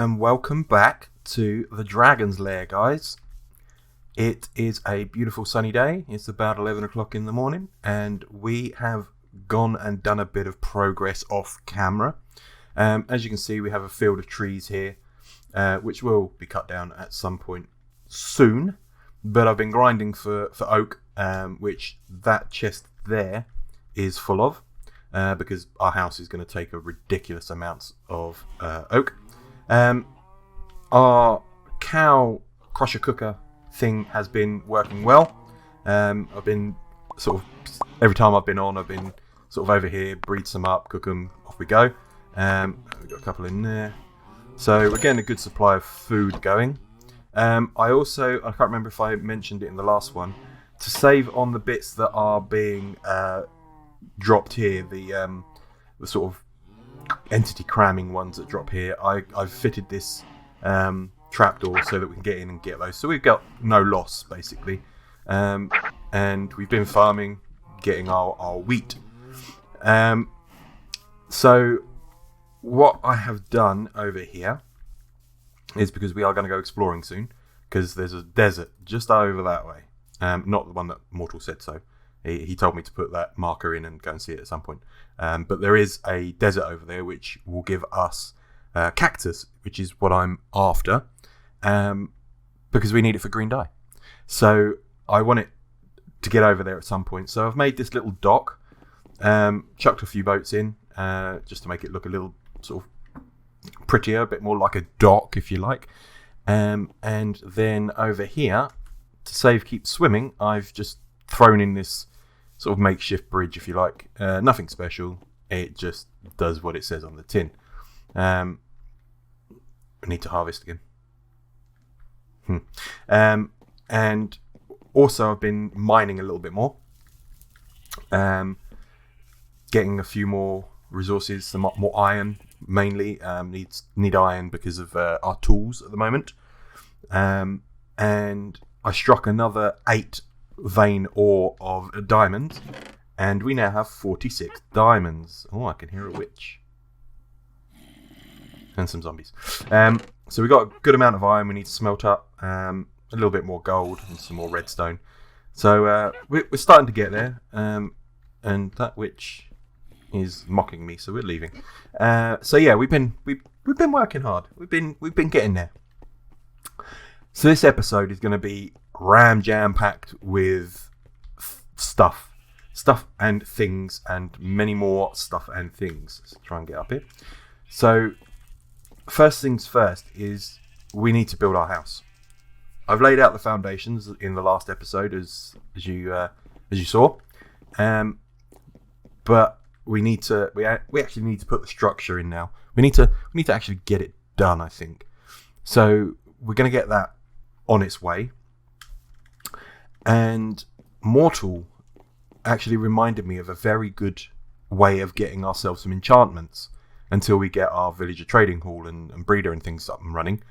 and welcome back to the Dragon's Lair, guys. It is a beautiful sunny day. It's about 11 o'clock in the morning, and we have gone and done a bit of progress off camera. As you can see, we have a field of trees here, which will be cut down at some point soon. But I've been grinding for oak, which that chest there is full of, because our house is going to take a ridiculous amount of oak. Our cow crusher cooker thing has been working well. I've been every time I've been on, I've been sort of over here, breed some up, cook them, off we go. We've got a couple in there, so we're getting a good supply of food going. I can't remember if I mentioned it in the last one, to save on the bits that are being dropped here, the sort of entity cramming ones that drop here. I've fitted this trapdoor so that we can get in and get those, so we've got no loss basically. And we've been farming, getting our wheat. So what I have done over here is, because we are going to go exploring soon, because there's a desert just over that way. Not the one that Mortal said so. He told me to put that marker in and go and see it at some point. But there is a desert over there which will give us cactus, which is what I'm after, because we need it for green dye. So I want it to get over there at some point. So I've made this little dock, chucked a few boats in, just to make it look a little sort of prettier, a bit more like a dock, if you like. And then over here, to save keep swimming, I've just thrown in this sort of makeshift bridge, if you like. Nothing special. It just does what it says on the tin. I need to harvest again. And also I've been mining a little bit more. Getting a few more resources, some more iron mainly. Need iron because of our tools at the moment. And I struck another 8 vein ore of a diamond, and we now have 46 diamonds. Oh, I can hear a witch. And some zombies. So we got a good amount of iron we need to smelt up, a little bit more gold and some more redstone. So we're starting to get there, and that witch is mocking me, so we're leaving. So yeah, we've been working hard. We've been getting there. So this episode is going to be jam packed with stuff and things, and many more stuff and things. Let's try and get up here. So first things first is we need to build our house. I've laid out the foundations in the last episode, as you saw, but we actually need to put the structure in now. We need to actually get it done, I think. So we're going to get that on its way. And Mortal actually reminded me of a very good way of getting ourselves some enchantments until we get our villager trading hall and breeder and things up and running.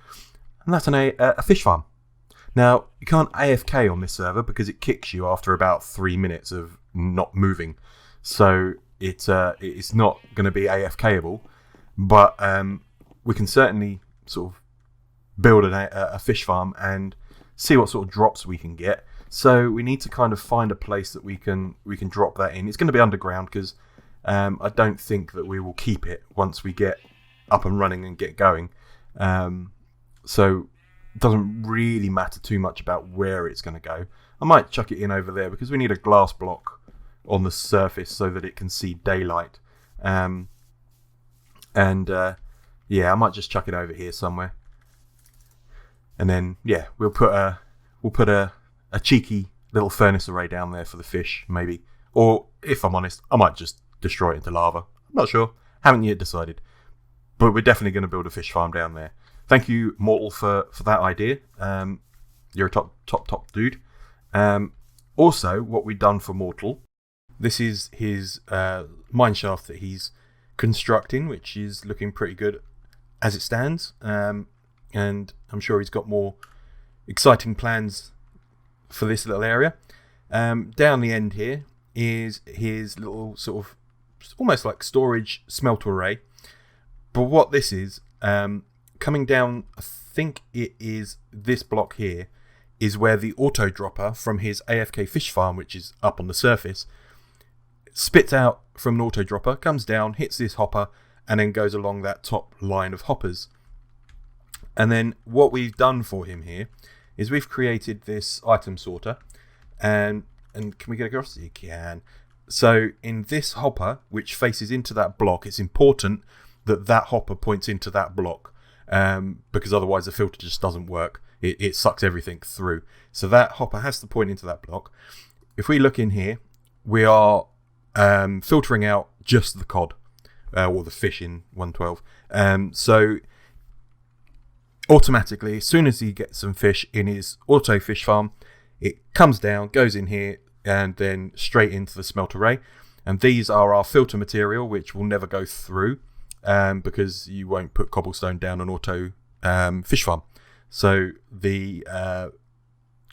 And that's a fish farm. Now, you can't AFK on this server because it kicks you after about 3 minutes of not moving. So it's not going to be AFKable, but we can certainly sort of build a fish farm and see what sort of drops we can get. So we need to kind of find a place that we can drop that in. It's going to be underground because I don't think that we will keep it once we get up and running and get going. So it doesn't really matter too much about where it's going to go. I might chuck it in over there because we need a glass block on the surface so that it can see daylight. Yeah, I might just chuck it over here somewhere. And then yeah, we'll put a cheeky little furnace array down there for the fish, maybe. Or if I'm honest, I might just destroy it into lava. I'm not sure. Haven't yet decided. But we're definitely going to build a fish farm down there. Thank you, Mortal, for that idea. You're a top dude. Also, what we've done for Mortal, this is his mine shaft that he's constructing, which is looking pretty good as it stands. And I'm sure he's got more exciting plans for this little area. Down the end here is his little sort of almost like storage smelter array. But what this is, coming down, I think it is this block here, is where the auto dropper from his AFK fish farm, which is up on the surface, spits out from an auto dropper, comes down, hits this hopper, and then goes along that top line of hoppers. And then what we've done for him here is we've created this item sorter, and can we get across? You can. So in this hopper, which faces into that block, it's important that that hopper points into that block, because otherwise the filter just doesn't work. It sucks everything through. So that hopper has to point into that block. If we look in here, we are filtering out just the cod, or the fish in 112. So automatically, as soon as he gets some fish in his auto fish farm, it comes down, goes in here, and then straight into the smelt array. And these are our filter material, which will never go through, because you won't put cobblestone down an auto fish farm. So the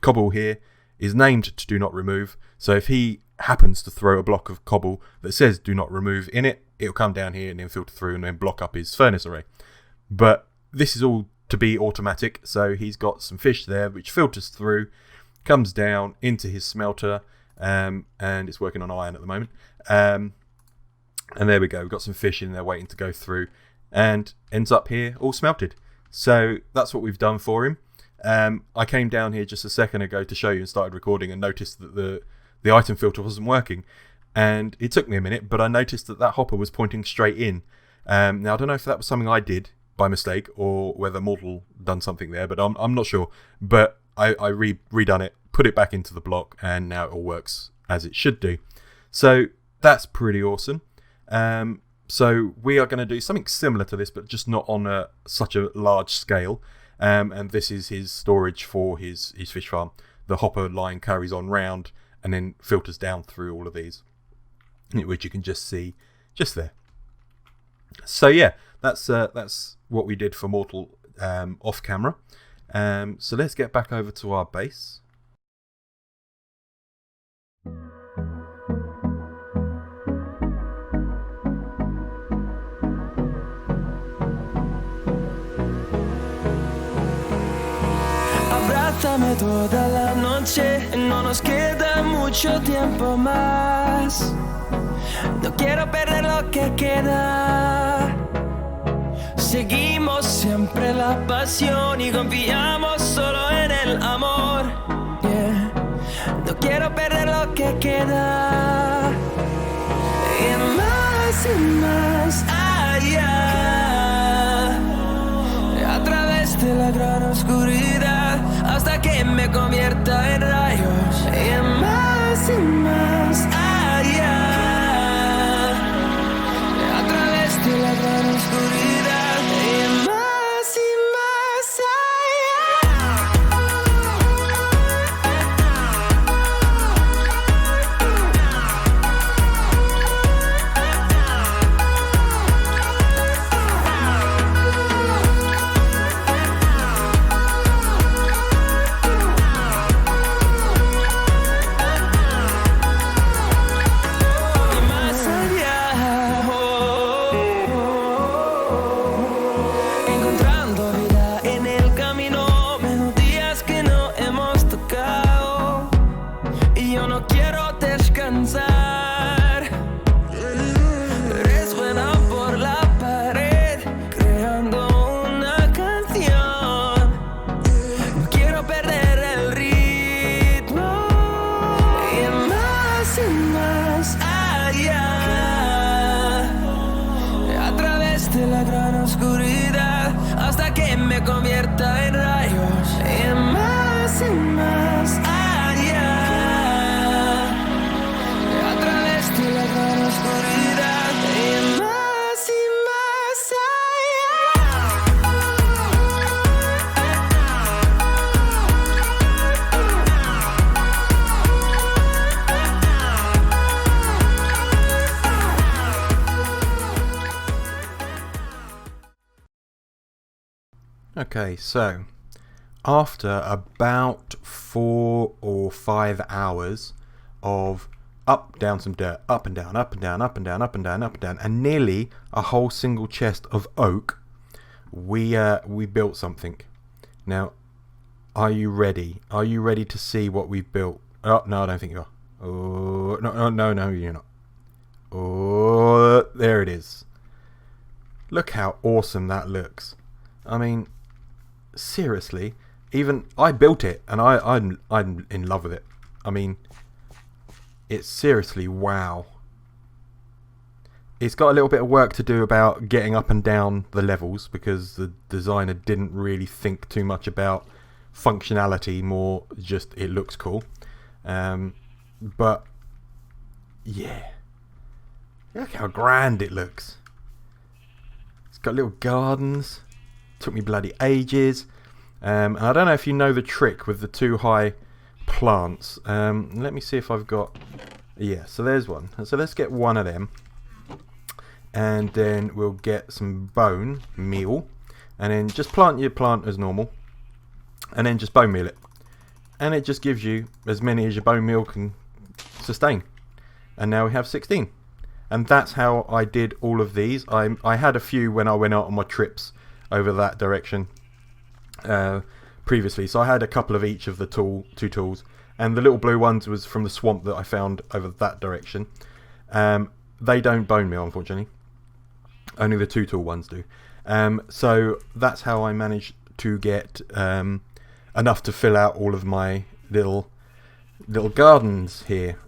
cobble here is named to do not remove. So if he happens to throw a block of cobble that says do not remove in it, it'll come down here and then filter through and then block up his furnace array. But this is all to be automatic. So he's got some fish there which filters through, comes down into his smelter, and it's working on iron at the moment. And there we go. We've got some fish in there waiting to go through, and ends up here all smelted. So that's what we've done for him. I came down here just a second ago to show you and started recording, and noticed that the item filter wasn't working. And it took me a minute, but I noticed that that hopper was pointing straight in. Now, I don't know if that was something I did by mistake or whether Mortal done something there, but I'm not sure. But I redone it, put it back into the block, and now it all works as it should do. So that's pretty awesome. So we are going to do something similar to this, but just not on such a large scale. And this is his storage for his fish farm. The hopper line carries on round and then filters down through all of these, which you can just see just there. So yeah, that's what we did for Mortal off camera. So let's get back over to our base. Abrázame toda la noche, no nos queda mucho tiempo más. No quiero perder lo que queda. Seguimos siempre la pasión y confiamos solo en el amor. Yeah. No quiero perder lo que queda. Y más allá, a través de la gran oscuridad, hasta que me convierta en rayos. Y más allá, a través de la gran oscuridad. Y más Okay, so after about 4 or 5 hours of up, down some dirt, up and down, up and down, up and down, up and down, up and down, and nearly a whole single chest of oak, we built something. Now, are you ready? Are you ready to see what we've built? Oh, no, I don't think you are. Oh, no, you're not. Oh, there it is. Look how awesome that looks. I mean, seriously, even I built it, and I'm in love with it. I mean, it's seriously wow. It's got a little bit of work to do about getting up and down the levels because the designer didn't really think too much about functionality, more just it looks cool. But yeah, look how grand it looks. It's got little gardens. Took me bloody ages. And I don't know if you know the trick with the 2 high plants. Let me see if I've got... Yeah, so there's one. So let's get one of them. And then we'll get some bone meal. And then just plant your plant as normal. And then just bone meal it. And it just gives you as many as your bone meal can sustain. And now we have 16. And that's how I did all of these. I had a few when I went out on my trips over that direction previously. So I had a couple of each of the two tools. And the little blue ones was from the swamp that I found over that direction. They don't bone meal, unfortunately. Only the 2 tool ones do. So that's how I managed to get enough to fill out all of my little gardens here.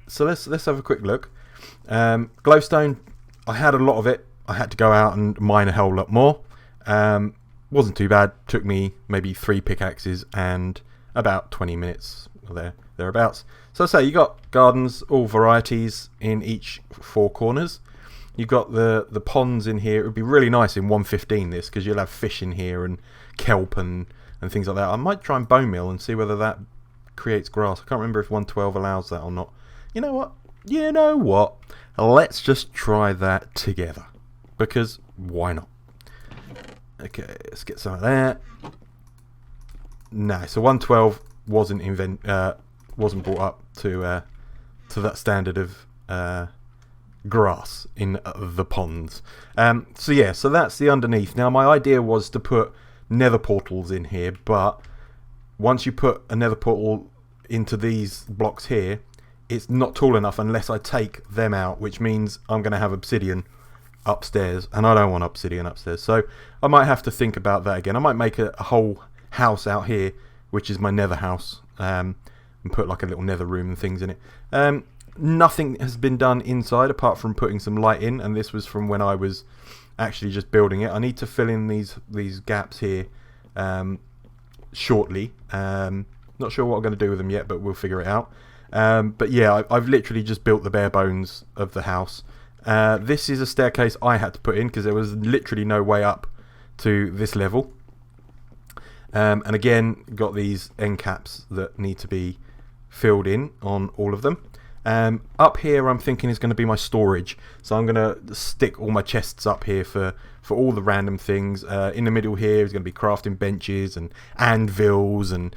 So let's have a quick look. Glowstone, I had a lot of it. I had to go out and mine a whole lot more. Wasn't too bad. Took me maybe 3 pickaxes and about 20 minutes thereabouts. So I say you got gardens, all varieties in each 4 corners. You've got the ponds in here. It would be really nice in 1.15 this, because you'll have fish in here and kelp and things like that. I might try and bone meal and see whether that creates grass. I can't remember if 112 allows that or not. You know what? Let's just try that together, because why not? Okay, let's get some of that. No, so 112 wasn't brought up to that standard of grass in the ponds. So that's the underneath. Now my idea was to put nether portals in here, but once you put a nether portal into these blocks here, it's not tall enough unless I take them out, which means I'm going to have obsidian upstairs, and I don't want obsidian upstairs. So I might have to think about that again. I might make a whole house out here, which is my nether house, and put like a little nether room and things in it. Nothing has been done inside apart from putting some light in, and this was from when I was actually just building it. I need to fill in these gaps here shortly. Not sure what I'm going to do with them yet, but we'll figure it out. But yeah, I've literally just built the bare bones of the house. This is a staircase I had to put in because there was literally no way up to this level. And again, got these end caps that need to be filled in on all of them. Up here I'm thinking is going to be my storage, so I'm going to stick all my chests up here for all the random things. In the middle here is going to be crafting benches and anvils and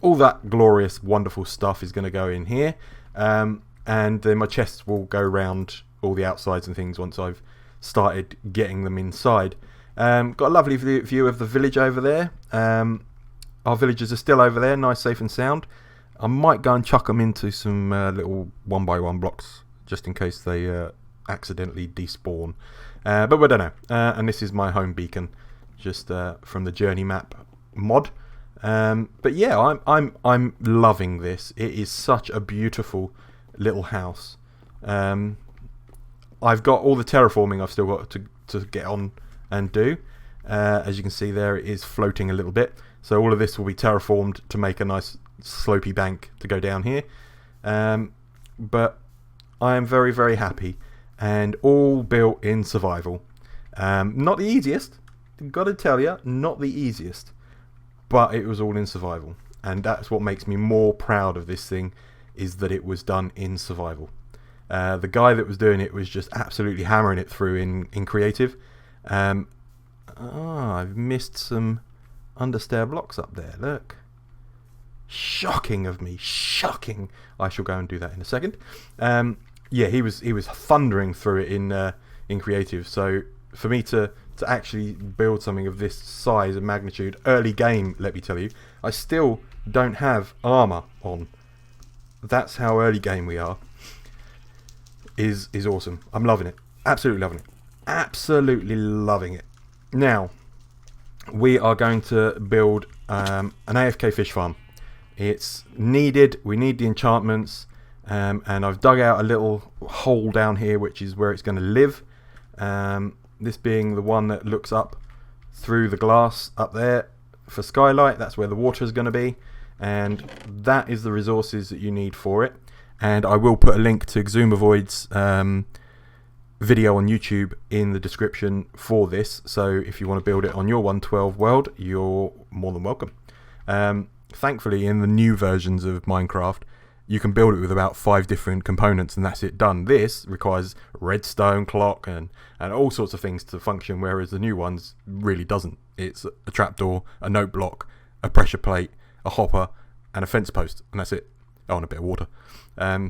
all that glorious wonderful stuff is going to go in here, and then my chests will go around all the outsides and things once I've started getting them inside. Got a lovely view of the village over there. Our villagers are still over there, nice, safe and sound. I might go and chuck them into some little 1x1 blocks just in case they accidentally despawn. But we don't know. And this is my home beacon, just from the journey map mod. But yeah, I'm loving this. It is such a beautiful little house. I've got all the terraforming I've still got to get on and do. As you can see there, it is floating a little bit. So all of this will be terraformed to make a nice slopey bank to go down here. But I am very, very happy, and all built in survival. Not the easiest, gotta tell you, not the easiest, but it was all in survival, and that's what makes me more proud of this thing, is that it was done in survival. The guy that was doing it was just absolutely hammering it through in creative. I've missed some understair blocks up there, look. Shocking of me, shocking. I shall go and do that in a second. Yeah, he was thundering through it in creative. So for me to to actually build something of this size and magnitude. Early game, let me tell you. I still don't have armour on. That's how early game we are. Is awesome. I'm loving it. Absolutely loving it. Absolutely loving it. Now, we are going to build an AFK fish farm. It's needed. We need the enchantments. And I've dug out a little hole down here, which is where it's going to live. This being the one that looks up through the glass up there for skylight. That's where the water is going to be. And that is the resources that you need for it. And I will put a link to Xumavoid's video on YouTube in the description for this. So if you want to build it on your 1.12 world, you're more than welcome. Thankfully, in the new versions of Minecraft, you can build it with about 5 different components and that's it done. This requires redstone, clock and all sorts of things to function, whereas the new ones really doesn't. It's a trapdoor, a note block, a pressure plate, a hopper and a fence post, and that's it. Oh, and a bit of water.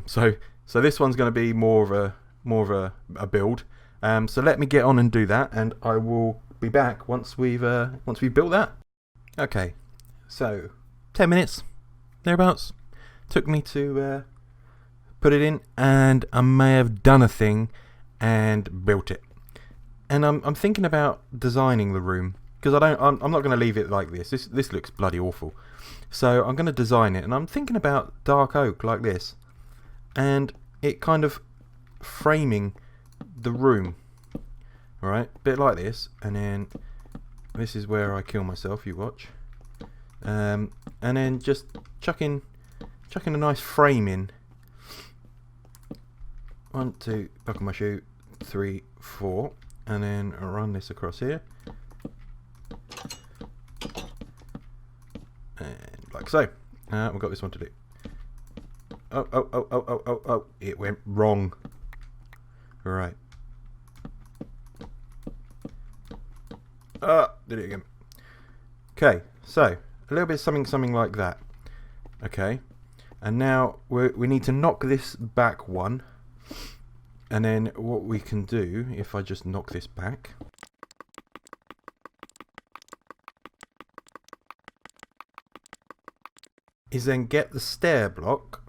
So this one's going to be more of a build. So let me get on and do that, and I will be back once we've built that. Okay, so 10 minutes thereabouts took me to put it in, and I may have done a thing and built it. And I'm thinking about designing the room because I'm not going to leave it like this. This looks bloody awful. So I'm going to design it, and I'm thinking about dark oak like this, and it kind of framing the room. All right, a bit like this, and then this is where I kill myself. You watch, and then just chucking a nice frame in. 1, 2, buckle my shoe, 3, 4, and then run this across here. And like so. We've got this one to do. Oh, it went wrong. Right. Did it again. Okay, so a little bit something like that. Okay, and now we need to knock this back one, and then what we can do, if I just knock this back, is then get the stair block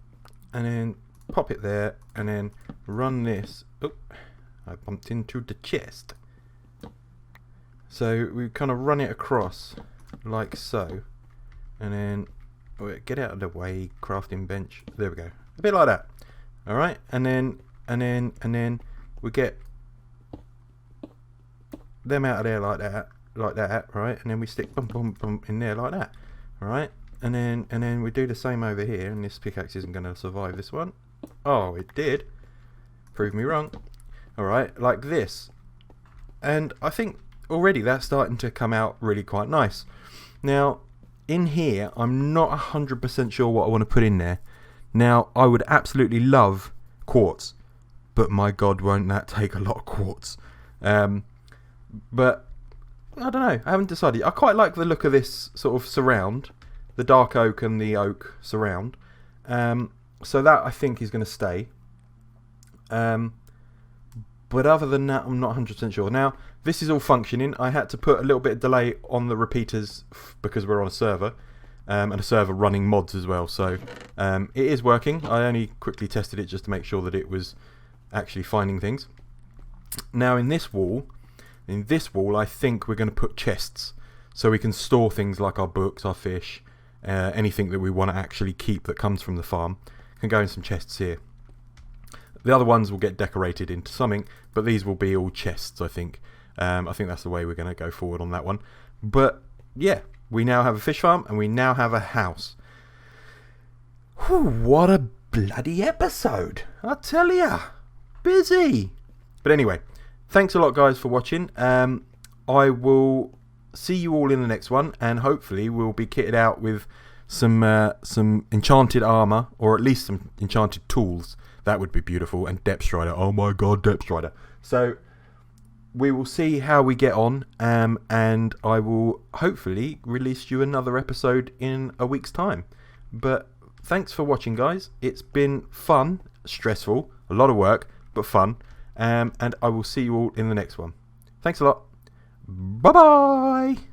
and then pop it there and then run this. Oh, I bumped into the chest. So we kind of run it across like so, and then get out of the way, crafting bench. There we go, a bit like that. All right, and then we get them out of there like that, right? And then we stick bump in there like that, all right? And then we do the same over here, and this pickaxe isn't going to survive this one. Oh, it did. Prove me wrong. Alright, like this. And I think already that's starting to come out really quite nice. Now, in here, I'm not 100% sure what I want to put in there. Now, I would absolutely love quartz, but my god, won't that take a lot of quartz. But, I don't know, I haven't decided. I quite like the look of this sort of surround. The dark oak and the oak surround. So that I think is going to stay. But other than that, I'm not 100% sure. Now, this is all functioning. I had to put a little bit of delay on the repeaters because we're on a server. And a server running mods as well. So it is working. I only quickly tested it just to make sure that it was actually finding things. Now in this wall, I think we're going to put chests. So we can store things like our books, our fish, anything that we want to actually keep that comes from the farm can go in some chests here. The other ones will get decorated into something, but these will be all chests, I think. I think that's the way we're going to go forward on that one. But yeah, we now have a fish farm and we now have a house. Whew, what a bloody episode, I tell ya. Busy. But anyway, thanks a lot guys for watching. I will see you all in the next one, and hopefully we'll be kitted out with some enchanted armour, or at least some enchanted tools. That would be beautiful. And Depth Strider. Oh my god, Depth Strider. So we will see how we get on, and I will hopefully release you another episode in a week's time. But thanks for watching guys. It's been fun, stressful, a lot of work, but fun. And I will see you all in the next one. Thanks a lot. Bye bye.